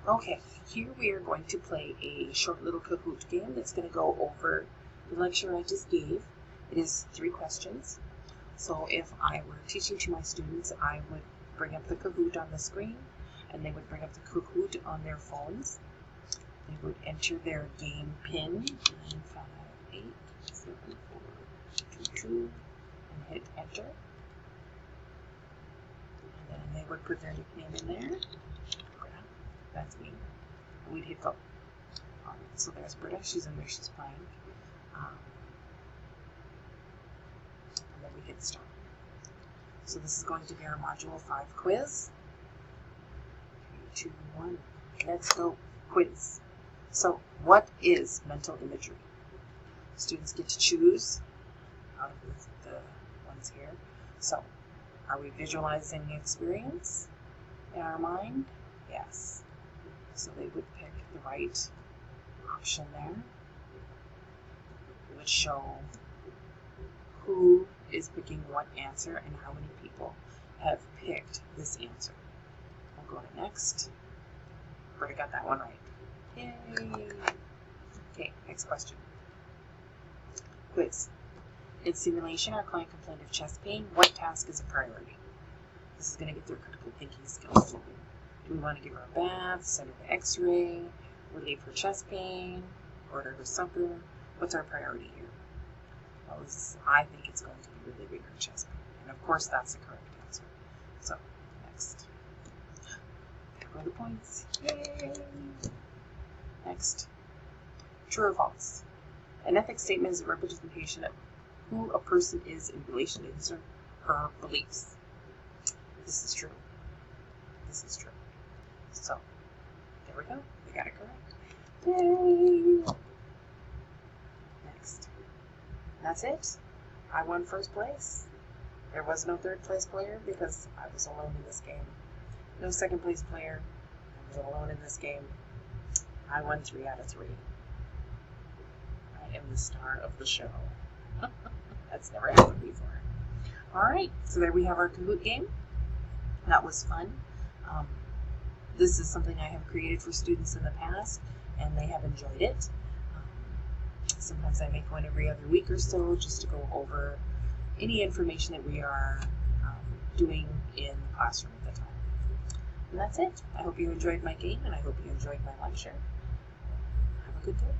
Okay, here we are going to play a short little Kahoot game that's going to go over the lecture I just gave. It is 3 questions. So if I were teaching to my students, I would bring up the Kahoot on the screen, and they would bring up the Kahoot on their phones. They would enter their game PIN 9587422 and hit enter. And then they would put their nickname in there. That's me. We'd hit go. So there's Britta. She's in there. She's playing. And then we hit start. So this is going to be our Module 5 quiz. 3, 2, 1. Let's go. Quiz. So what is mental imagery? Students get to choose out of the ones here. So are we visualizing the experience in our mind? Yes. So they would pick the right option there. It would show who is picking what answer and how many people have picked this answer. We'll go to next. Already got that one right. Yay! Okay, next question. Quiz. In simulation, our client complained of chest pain. What task is a priority? This is going to get their critical thinking skills flowing. Do we want to give her a bath, send her to x-ray, relieve her chest pain, order her supper? What's our priority here? Well, I think it's going to be relieving her chest pain. And of course, that's the correct answer. So, next. There go the points. Yay! Next. True or false? An ethics statement is a representation of who a person is in relation to his or her beliefs. This is true. This is true. So, there we go. We got it correct. Yay! Next. That's it. I won first place. There was no third place player because I was alone in this game. No second place player. I was alone in this game. I won 3 out of 3. I am the star of the show. That's never happened before. Alright, so there we have our Kahoot game. That was fun. This is something I have created for students in the past, and they have enjoyed it. Sometimes I make one every other week or so just to go over any information that we are doing in the classroom at the time. And that's it. I hope you enjoyed my game, and I hope you enjoyed my lecture. Have a good day.